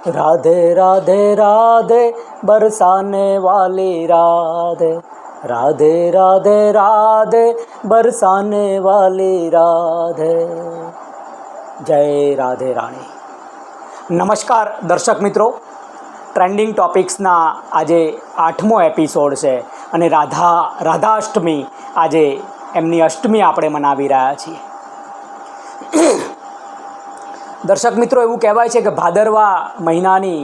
राधे राधे राधे बरसाने वाली राधे, राधे राधे राधे बरसाने वाली राधे। जय राधे राणी। नमस्कार दर्शक मित्रों, ट्रेंडिंग टॉपिक्सना આજે 8મો એપિસોડ છે અને રાધાષ્ટમી આજે એમની અષ્ટમી આપણે મનાવી રહ્યા છીએ। દર્શક મિત્રો, એવું કહેવાય છે કે ભાદરવા મહિનાની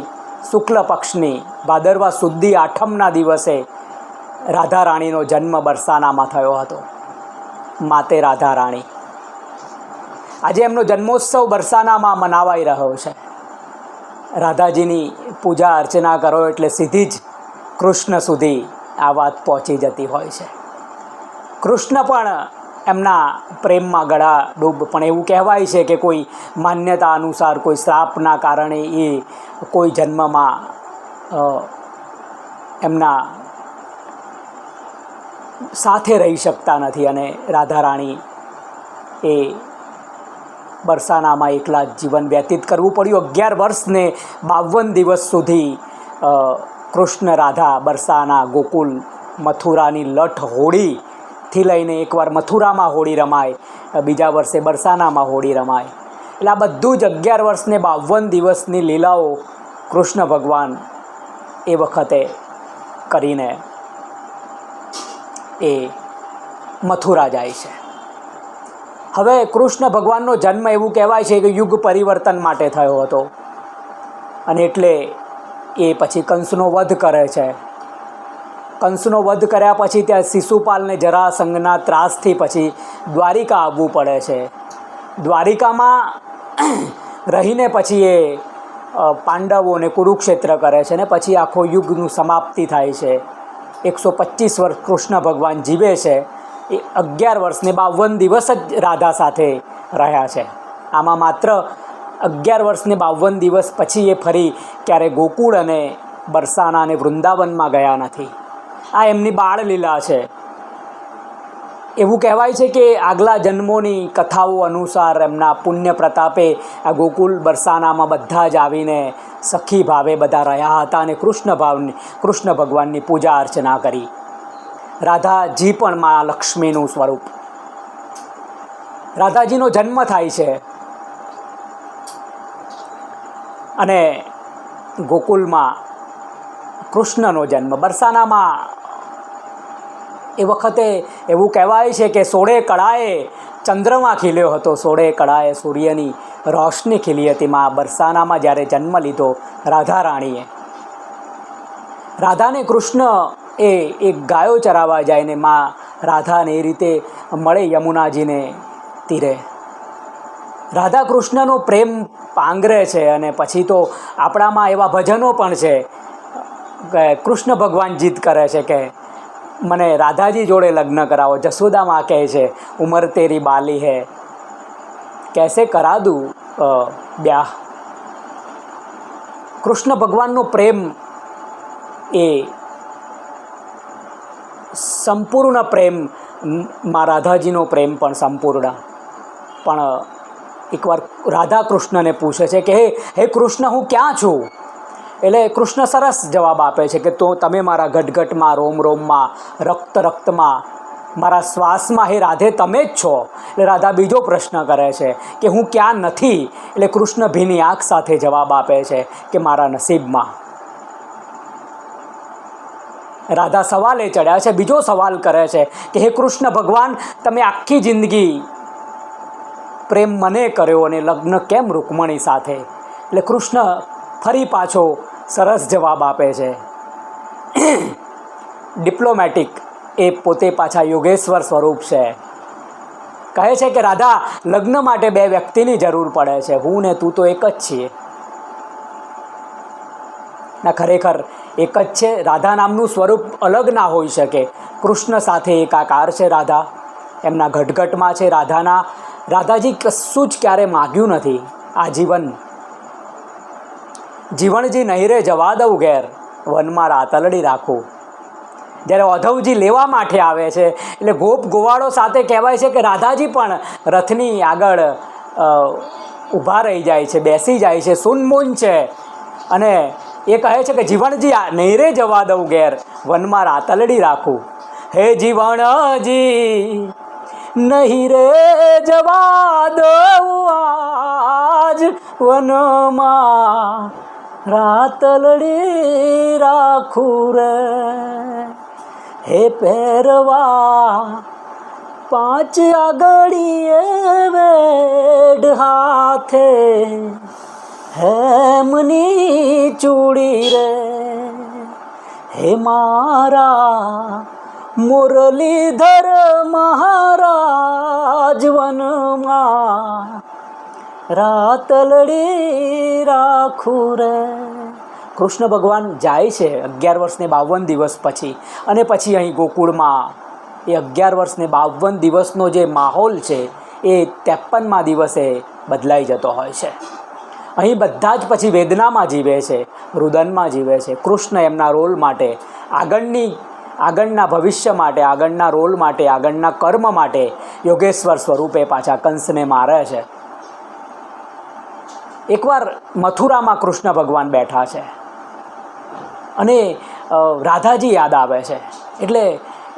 શુક્લ પક્ષની ભાદરવા સુદી આઠમના દિવસે રાધા રાણીનો જન્મ બરસાનામાં થયો હતો। માતે રાધા રાણી આજે એમનો જન્મોત્સવ બરસાનામાં મનાવાઈ રહ્યો છે। રાધાજીની પૂજા અર્ચના કરો એટલે સીધી જ કૃષ્ણ સુધી આ વાત પહોંચી જતી હોય છે। કૃષ્ણ પણ એમના પ્રેમમાં ગળા ડૂબ, પણ એવું કહેવાય છે કે કોઈ માન્યતા અનુસાર કોઈ શ્રાપના કારણે એ કોઈ જન્મમાં એમના સાથે રહી શકતા નથી અને રાધા રાણી એ બરસાનામાં એકલા જીવન વ્યતીત કરવું પડ્યું। 11 વર્ષ ને 52 દિવસ સુધી કૃષ્ણ રાધા બરસાના ગોકુલ મથુરાની લઠ હોળીથી લઈને એકવાર મથુરામાં હોળી રમાય, બીજા વર્ષે બરસાનામાં હોળી રમાય, એટલે આ બધું જ 11 વર્ષ ને 52 દિવસની લીલાઓ કૃષ્ણ ભગવાન એ વખતે કરીને એ મથુરા જાય છે। હવે કૃષ્ણ ભગવાનનો જન્મ એવું કહેવાય છે કે યુગ પરિવર્તન માટે થયો હતો અને એટલે એ પછી કંસનો વધ કરે છે। કંસનો વધ કર્યા પછી ત્યાં શિશુપાલને જરાસંઘના ત્રાસથી પછી દ્વારિકા આવવું પડે છે। દ્વારિકામાં રહીને પછી એ પાંડવોને કુરુક્ષેત્ર કરે છે ને પછી આખો યુગનું સમાપ્તિ થાય છે। 125 વર્ષ કૃષ્ણ ભગવાન જીવે છે। એ 11 વર્ષ ને 52 દિવસ જ રાધા સાથે રહ્યા છે। આમાં માત્ર 11 વર્ષ ને 52 દિવસ પછી એ ફરી ક્યારે ગોકુળ અને બરસાના અને વૃંદાવનમાં ગયા નથી। આ એમની બાળલીલા છે। એવું કહેવાય છે કે આગલા જન્મોની કથાઓ અનુસાર એમના પુણ્ય પ્રતાપે આ ગોકુળ બરસાનામાં બધા જ આવીને સખી ભાવે બધા રહ્યા હતા અને કૃષ્ણ ભગવાનની પૂજા અર્ચના કરી। રાધાજી પણ મા લક્ષ્મીનું સ્વરૂપ। રાધાજીનો જન્મ થાય છે અને ગોકુલમાં કૃષ્ણનો જન્મ, બરસાનામાં એ વખતે એવું કહેવાય છે કે 16 કળાએ ચંદ્રમા ખીલ્યો હતો, 16 કળાએ સૂર્યની રોશની ખીલી હતી। માં બરસાનામાં જ્યારે જન્મ લીધો રાધા રાણીએ, રાધાને કૃષ્ણ એ એક ગાયો ચરાવવા જાય ને માં રાધાને એ રીતે મળે યમુનાજીને તીરે। રાધા કૃષ્ણનો પ્રેમ પાંગરે છે અને પછી તો આપણામાં એવા ભજનો પણ છે કે કૃષ્ણ ભગવાન જીદ કરે છે કે મને રાધાજી જોડે લગ્ન કરાવો। જશોદામાં કહે છે ઉમર તેરી બાલી હૈ कैसे करा दूँ ब्याह। કૃષ્ણ ભગવાનનો પ્રેમ એ સંપૂર્ણ પ્રેમ, માં રાધાજીનો પ્રેમ પણ સંપૂર્ણ। પણ એકવાર રાધા કૃષ્ણને પૂછે છે કે હે કૃષ્ણ, હું ક્યાં છું? એટલે કૃષ્ણ સરસ જવાબ આપે છે કે તો તમે મારા ઘટઘટમાં, રોમ રોમમાં, રક્તમાં, મારા શ્વાસમાં હે રાધે તમે જ છો। એટલે રાધા બીજો પ્રશ્ન કરે છે કે હું ક્યાં નથી? એટલે કૃષ્ણ ભીની આંખ સાથે જવાબ આપે છે કે મારા નસીબમાં। રાધા સવાલે ચડ્યા છે, બીજો સવાલ કરે છે કે હે કૃષ્ણ ભગવાન, તમે આખી જિંદગી પ્રેમ મને કર્યો અને લગ્ન કેમ રૂકમણી સાથે? એટલે કૃષ્ણ ફરી પાછો સરસ જવાબ આપે છે। ડિપ્લોમેટિક એ પોતે પાછા યોગેશ્વર સ્વરૂપ છે। કહે છે કે રાધા, લગ્ન માટે 2 વ્યક્તિની જરૂર પડે છે, હું ને તું તો એક જ છીએ। ના, ખરેખર એક જ છે। રાધા નામનું સ્વરૂપ અલગ ના હોઈ શકે। કૃષ્ણ સાથે એકાકાર છે રાધા, એમના ઘટઘટમાં છે। રાધાજી કશું જ ક્યારે માગ્યું નથી। આજીવન જીવણજી નહીં રે જવા દઉં ઘેર, વનમાં રાતલડી રાખું। જ્યારે ઓધવજી લેવા માટે આવે છે એટલે ગોપ ગોવાળો સાથે કહેવાય છે કે રાધાજી પણ રથની આગળ ઊભા રહી જાય છે, બેસી જાય છે, સુનમૂન છે। અને એ કહે છે કે જીવણજી નહીં રે જવા દઉં ઘેર, વનમાં રાતલડી રાખું. હે જીવણજી નહીં રે જવા દઉં આજ, વનમાં રાતલડી રાખું રે. હે પહેરવા 5 આગળીએ વેડ હાથે, હેમની ચૂડી રે. હે મારા મુરલીધર મહારાજ, વનમાં રાતલડી રાખું રે. કૃષ્ણ ભગવાન જાય છે 11 વર્ષને 52 દિવસ પછી, અને પછી અહીં ગોકુળમાં એ 11 વર્ષને 52 દિવસનો જે માહોલ છે એ 53મા દિવસે બદલાઈ જતો હોય છે. અહીં બધા જ પછી વેદનામાં જીવે છે, રુદનમાં જીવે છે. કૃષ્ણ એમના રોલ માટે, આગળના ભવિષ્ય માટે, આગળના રોલ માટે, આગળના કર્મ માટે યોગેશ્વર સ્વરૂપે પાછા કંસને મારે છે. એકવાર મથુરામાં કૃષ્ણ ભગવાન બેઠા છે અને રાધાજી યાદ આવે છે. એટલે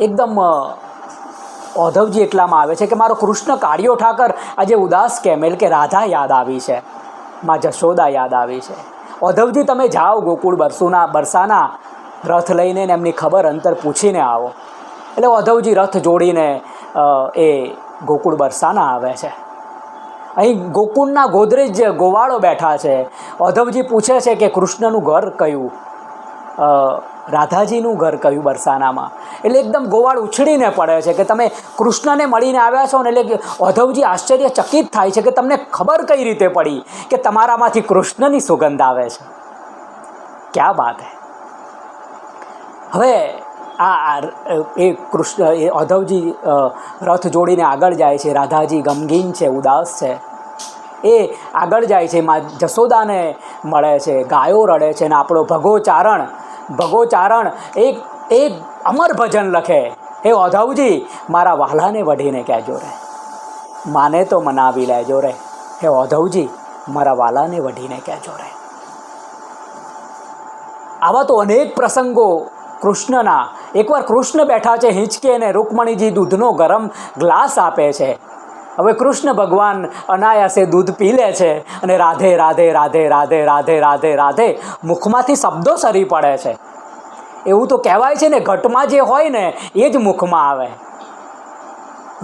એકદમ ઓધવજી એટલામાં આવે છે કે મારો કૃષ્ણ કાળિયો ઠાકર આજે ઉદાસ કેમ? એટલે કે રાધા યાદ આવી છે, માં જશોદા યાદ આવી છે. ઓધવજી તમે જાઓ ગોકુળ બરસાના રથ લઈને ને એમની ખબર અંતર પૂછીને આવો. એટલે ઓધવજી રથ જોડીને એ ગોકુળ બરસાના આવે છે. અહીં ગોકુળના ગોદરેજ ગોવાળો બેઠા છે. ઓધવજી પૂછે છે કે કૃષ્ણનું ઘર કયું, રાધાજીનું ઘર કયું બરસાનામાં? એટલે એકદમ ગોવાળ ઉછળીને પડે છે કે તમે કૃષ્ણને મળીને આવ્યા છો ને. એટલે ઓધવજી આશ્ચર્યચકિત થાય છે કે તમને ખબર કઈ રીતે પડી કે તમારામાંથી કૃષ્ણની સુગંધ આવે છે? ક્યાં બાત હે. હવે એ કૃષ્ણ એ ઓધવજી રથ જોડીને આગળ જાય છે. રાધાજી ગમગીન છે, ઉદાસ છે. એ આગળ જાય છે, માં જશોદાને મળે છે, ગાયો રડે છે. ને આપણો ભગોચારણ એક અમર ભજન લખે. હે ઓધવજી મારા વહાલાને વઢીને કહેજો રે, માને તો મનાવી લેજો રે. હે ઓધવજી મારા વાલાને વઢીને કહેજો રે. આવા તો અનેક પ્રસંગો કૃષ્ણના. એકવાર કૃષ્ણ બેઠા છે હિંચકે અને રૂકમણીજી દૂધનો ગરમ ગ્લાસ આપે છે. હવે કૃષ્ણ ભગવાન અનાયાસે દૂધ પી લે છે અને રાધે રાધે રાધે રાધે રાધે રાધે રાધે મુખમાંથી શબ્દો સરી પડે છે. એવું તો કહેવાય છે ને, ઘટમાં જે હોય ને એ જ મુખમાં આવે.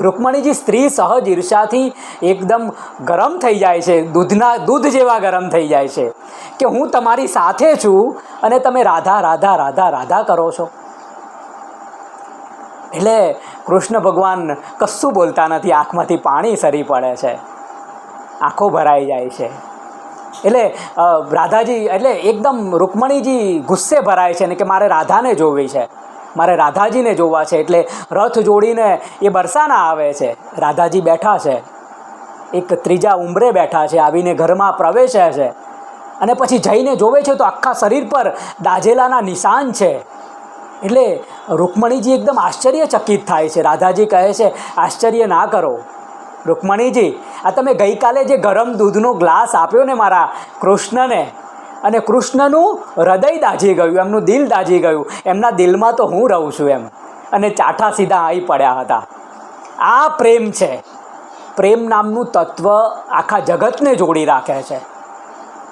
રૂકમણીજી સ્ત્રી સહજ ઈર્ષાથી એકદમ ગરમ થઈ જાય છે, દૂધ જેવા ગરમ થઈ જાય છે કે હું તમારી સાથે છું અને તમે રાધા રાધા રાધા રાધા કરો છો. એટલે કૃષ્ણ ભગવાન કશું બોલતા નથી, આંખમાંથી પાણી સરી પડે છે, આંખો ભરાઈ જાય છે. એટલે રાધાજી એટલે એકદમ રૂકમણીજી ગુસ્સે ભરાય છે ને કે મારે રાધાને જોવી છે, મારે રાધાજીને જોવા છે. એટલે રથ જોડીને એ બરસાના આવે છે. રાધાજી બેઠા છે, એક ત્રીજા ઉંબરે બેઠા છે, આવીને ઘરમાં પ્રવેશે છે અને પછી જઈને જોવે છે તો આખા શરીર પર દાઝેલાના નિશાન છે. એટલે રૂકમણીજી એકદમ આશ્ચર્યચકિત થાય છે. રાધાજી કહે છે આશ્ચર્ય ના કરો રૂકમણીજી, આ તમે ગઈકાલે જે ગરમ દૂધનો ગ્લાસ આપ્યો ને મારા કૃષ્ણને, અને કૃષ્ણનું હૃદય દાઝી ગયું, એમનું દિલ દાઝી ગયું, એમના દિલમાં તો હું રહું છું એમ, અને ચાઠા સીધા આવી પડ્યા હતા. આ પ્રેમ છે. પ્રેમ નામનું તત્વ આખા જગતને જોડી રાખે છે.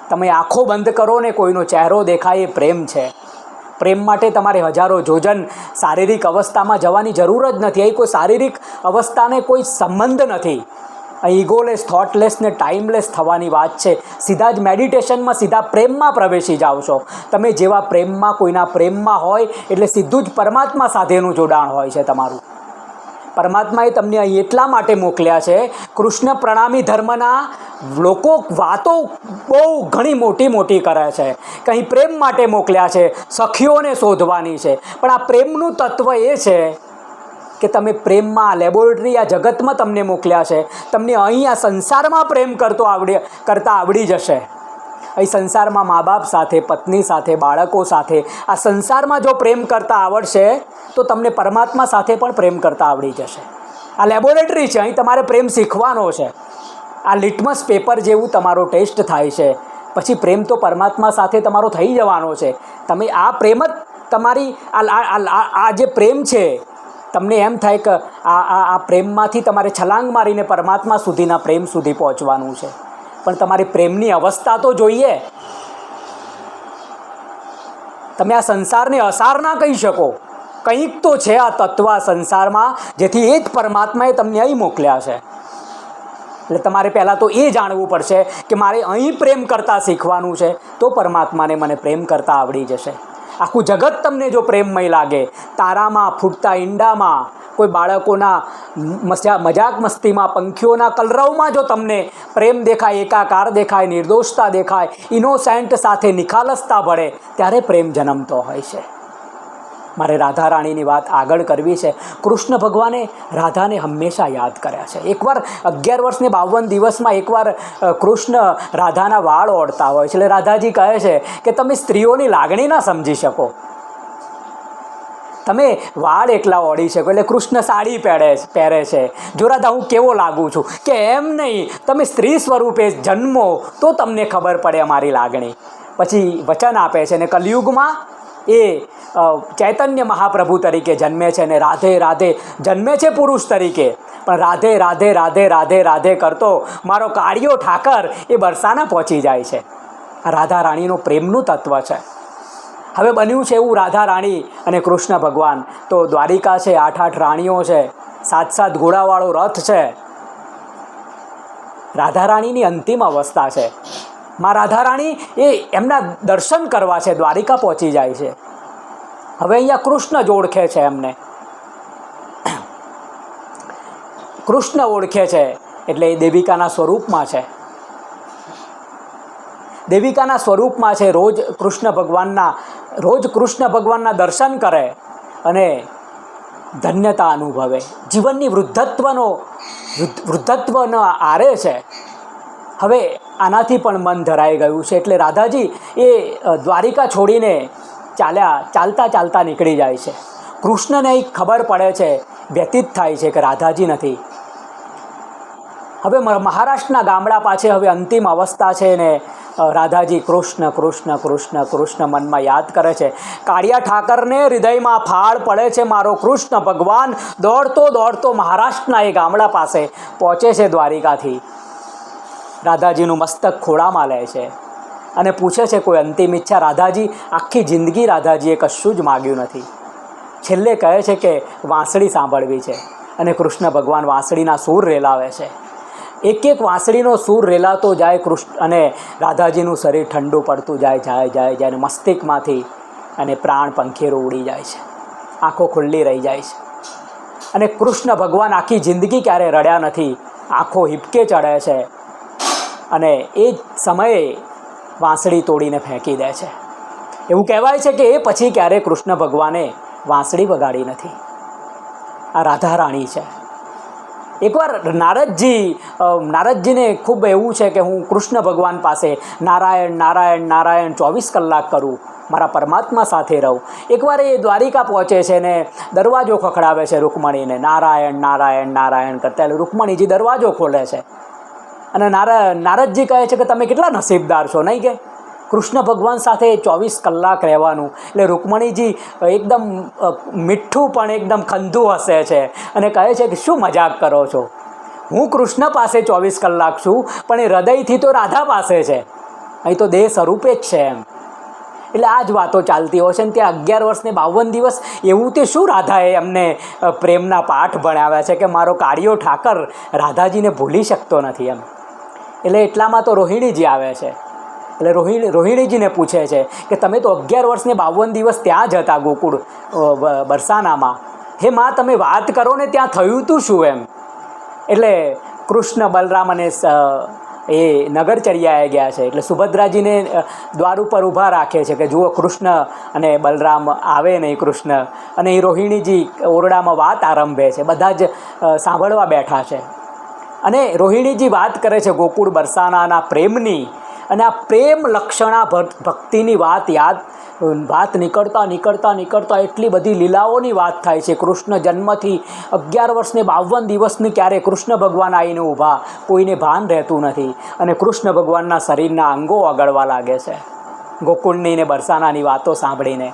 તમે આંખો બંધ કરો ને કોઈનો ચહેરો દેખાય, એ પ્રેમ છે. પ્રેમ માટે તમારે હજારો જોજન શારીરિક અવસ્થામાં જવાની જરૂર જ નથી. અહીં કોઈ શારીરિક અવસ્થાને કોઈ સંબંધ નથી. ઈગોલેસ, થોટલેસ ને ટાઈમલેસ થવાની વાત છે. સીધા જ મેડિટેશનમાં સીધા પ્રેમમાં પ્રવેશી જાઓ છો તમે. જેવા પ્રેમમાં, કોઈના પ્રેમમાં હોય એટલે સીધું જ પરમાત્મા સાથેનું જોડાણ હોય છે તમારું. પરમાત્માએ તમને અહીં એટલા માટે મોકલ્યા છે. કૃષ્ણ પ્રણામી ધર્મના લોકો વાતો બહુ ઘણી મોટી મોટી કરે છે કે અહીં પ્રેમ માટે મોકલ્યા છે, સખીઓને શોધવાની છે. પણ આ પ્રેમનું તત્વ એ છે કે તમે પ્રેમમાં, લેબોરેટરી આ જગતમાં તમને મોકલ્યા છે, તમને અહીં આ સંસારમાં પ્રેમ કરતા આવડી જશે. અહીં સંસારમાં મા બાપ સાથે, પત્ની સાથે, બાળકો સાથે આ સંસારમાં જો પ્રેમ કરતા આવડશે તો તમને પરમાત્મા સાથે પણ પ્રેમ કરતા આવડી જશે. આ લેબોરેટરી છે, અહીં તમારે પ્રેમ શીખવાનો છે. આ લિટમસ પેપર જેવું તમારો ટેસ્ટ થાય છે પછી પ્રેમ તો પરમાત્મા સાથે તમારો થઈ જવાનો છે. તમે આ પ્રેમ જ તમારી આ જે પ્રેમ છે, તમને એમ થાય કે આ પ્રેમમાંથી તમારે છલાંગ મારીને પરમાત્મા સુધીના પ્રેમ સુધી પહોંચવાનું છે. પણ તમારી પ્રેમની અવસ્થા તો જોઈએ. તમે આ સંસારને અસાર ના કહી શકો. કંઈક તો છે આ તત્વ સંસારમાં, જેથી એ જ પરમાત્માએ તમને અહીં મોકલ્યા છે. એટલે તમારે પહેલાં તો એ જાણવું પડશે કે મારે અહીં પ્રેમ કરતાં શીખવાનું છે, તો પરમાત્માને મને પ્રેમ કરતાં આવડી જશે. આખું જગત તમને જો પ્રેમમય લાગે, તારામાં, ફૂટતા ઈંડામાં, કોઈ બાળકોના મજાક મસ્તીમાં, પંખીઓના કલરવમાં જો તમને પ્રેમ દેખાય, એકાકાર દેખાય, નિર્દોષતા દેખાય, ઇનોસેન્ટ સાથે નિખાલસતા ભળે, ત્યારે પ્રેમ જન્મતો હોય છે. મારે રાધા રાણીની વાત આગળ કરવી છે. કૃષ્ણ ભગવાને રાધાને હંમેશા યાદ કર્યા છે. એકવાર 11 વર્ષને 52 દિવસમાં એકવાર કૃષ્ણ રાધાના વાળ ઓળતા હોય છે. એટલે રાધાજી કહે છે કે તમે સ્ત્રીઓની લાગણી ના સમજી શકો, તમે વાળ એકલા ઓળી શકો. એટલે કૃષ્ણ સાડી પહેરે છે. જો રાધા હું કેવો લાગું છું, કે એમ નહીં, તમે સ્ત્રી સ્વરૂપે જન્મો તો તમને ખબર પડે અમારી લાગણી. પછી વચન આપે છે, અને કલિયુગમાં એ ચૈતન્ય મહાપ્રભુ તરીકે જન્મે છે, અને રાધે રાધે જન્મે છે પુરુષ તરીકે, પણ રાધે રાધે રાધે રાધે રાધે કરતો મારો કાળિયો ઠાકર એ બરસાના પહોંચી જાય છે. આ રાધા રાણીનું પ્રેમનું તત્વ છે. હવે બન્યું છે એવું, રાધા રાણી અને કૃષ્ણ ભગવાન તો દ્વારિકા છે, 8 રાણીઓ છે, 7 ઘોડાવાળો રથ છે. રાધા રાણીની અંતિમ અવસ્થા છે. માં રાધા રાણી એ એમના દર્શન કરવા છે, દ્વારિકા પહોંચી જાય છે. હવે અહીંયા કૃષ્ણ જ ઓળખે છે એમને. કૃષ્ણ ઓળખે છે એટલે એ દેવિકાના સ્વરૂપમાં છે. દેવિકાના સ્વરૂપમાં છે. રોજ કૃષ્ણ ભગવાનના દર્શન કરે અને ધન્યતા અનુભવે. જીવનની વૃદ્ધત્વનો આરે છે. હવે આનાથી પણ મન ધરાઈ ગયું છે. એટલે રાધાજી એ દ્વારિકા છોડીને ચાલતા નીકળી જાય છે. કૃષ્ણને ખબર પડે છે, વ્યતીત થાય છે કે રાધાજી નથી. હવે મહારાષ્ટ્રના ગામડા પાસે હવે અંતિમ અવસ્થા છે ને રાધાજી કૃષ્ણ કૃષ્ણ કૃષ્ણ કૃષ્ણ મનમાં યાદ કરે છે. કાળિયા ઠાકરને હૃદયમાં ફાળ પડે છે. મારો કૃષ્ણ ભગવાન દોડતો મહારાષ્ટ્રના એ ગામડા પાસે પહોંચે છે દ્વારિકાથી. રાધાજીનું મસ્તક ખોળામાં લે છે અને પૂછે છે કોઈ અંતિમ ઈચ્છા. રાધાજી આખી જિંદગી રાધાજીએ કશું જ માગ્યું નથી. છેલ્લે કહે છે કે વાંસળી સાંભળવી છે, અને કૃષ્ણ ભગવાન વાંસળીના સૂર રેલાવે છે. એક વાંસળીનો સૂર રેલાતો જાય કૃષ્ણ, અને રાધાજીનું શરીર ઠંડુ પડતું જાય અને મસ્તિષ્કમાંથી અને પ્રાણ પંખેરો ઉડી જાય છે. આંખો ખુલ્લી રહી જાય છે. અને કૃષ્ણ ભગવાન આખી જિંદગી ક્યારે રડ્યા નથી. આંખો હિપકે ચડે છે અને એ જ સમયે વાંસળી તોડીને ફેંકી દે છે. એવું કહેવાય છે કે એ પછી ક્યારે કૃષ્ણ ભગવાને વાંસળી વગાડી નથી. આ રાધા રાણી છે. એકવાર નારદજીને ખૂબ એવું છે કે હું કૃષ્ણ ભગવાન પાસે નારાયણ નારાયણ નારાયણ 24 કલાક કરું, મારા પરમાત્મા સાથે રહું. એકવાર એ દ્વારિકા પહોંચે છે ને દરવાજો ખખડાવે છે રૂકમણીને. નારાયણ નારાયણ નારાયણ કરતા એટલે રૂકમણીજી દરવાજો ખોલે છે. અને નારદજી કહે છે કે તમે કેટલા નસીબદાર છો, નહીં કે કૃષ્ણ ભગવાન સાથે 24 કલાક રહેવાનું. એટલે રૂકમણીજી એકદમ મીઠું પણ એકદમ ખંધું હસે છે અને કહે છે કે શું મજાક કરો છો, હું કૃષ્ણ પાસે 24 કલાક છું, પણ એ હૃદયથી તો રાધા પાસે છે, અહીં તો દેહ સ્વરૂપે જ છે એમ. એટલે આ જ વાતો ચાલતી હોય છે. ને ત્યાં 11 વર્ષને 52 દિવસ એવું તે શું રાધાએ એમને પ્રેમના પાઠ ભણાવ્યા છે કે મારો કાળિયો ઠાકર રાધાજીને ભૂલી શકતો નથી એમ. એટલે એટલામાં તો રોહિણીજી આવે છે. એટલે રોહિણીજીને પૂછે છે કે તમે તો 11 વર્ષને 52 દિવસ ત્યાં જ હતા ગોકુળ બરસાનામાં, હે માં તમે વાત કરો ને ત્યાં થયું તું શું એમ. એટલે કૃષ્ણ બલરામ અને એ નગરચર્યાએ ગયા છે. એટલે સુભદ્રાજીને દ્વાર ઉપર ઊભા રાખે છે કે જુઓ કૃષ્ણ અને બલરામ આવે નહીં કૃષ્ણ. અને એ રોહિણીજી ઓરડામાં વાત આરંભે છે. બધા જ સાંભળવા બેઠા છે. અને રોહિણીજી વાત કરે છે ગોકુળ બરસાનાના પ્રેમની. અને આ પ્રેમ લક્ષણા ભક્તિની વાત નીકળતા એટલી બધી લીલાઓની વાત થાય છે. કૃષ્ણ જન્મથી 11 વર્ષ ને 52 દિવસની ક્યારે કૃષ્ણ ભગવાન આવીને ઊભા, કોઈને ભાન રહેતું નથી. અને કૃષ્ણ ભગવાનના શરીરના અંગો ઓગળવા લાગે છે ગોકુળની ને બરસાનાની વાતો સાંભળીને.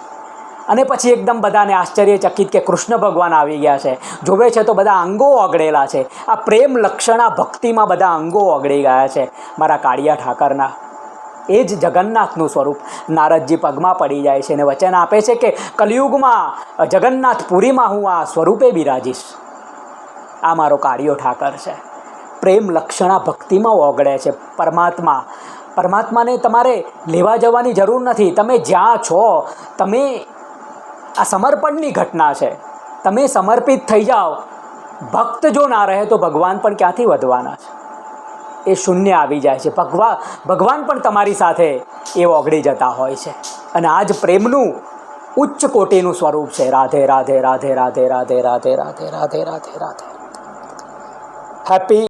અને પછી એકદમ બધાને આશ્ચર્યચકિત કે કૃષ્ણ ભગવાન આવી ગયા છે. જોવે છે તો બધા અંગો ઓગળેલા છે. આ પ્રેમ લક્ષણા ભક્તિમાં બધા અંગો ઓગળી ગયા છે મારા કાળિયા ઠાકરના. એ જ જગન્નાથનું સ્વરૂપ. નારદજી પગમાં પડી જાય છે અને વચન આપે છે કે કલિયુગમાં જગન્નાથપુરીમાં હું આ સ્વરૂપે બિરાજીશ. આ મારો કાળિયો ઠાકર છે. પ્રેમ લક્ષણા ભક્તિમાં ઓગળે છે. પરમાત્માને તમારે લેવા જવાની જરૂર નથી. તમે જ્યાં છો, તમે આ સમર્પણની ઘટના છે. તમે સમર્પિત થઈ જાઓ. ભક્ત જો ના રહે તો ભગવાન પણ ક્યાંથી વધવાના છે? એ શૂન્ય આવી જાય છે. ભગવાન પણ તમારી સાથે એ ઓગળી જતા હોય છે. અને આ જ પ્રેમનું ઉચ્ચ કોટીનું સ્વરૂપ છે. રાધે રાધે રાધે રાધે રાધે રાધે રાધે રાધે રાધે રાધે. હેપી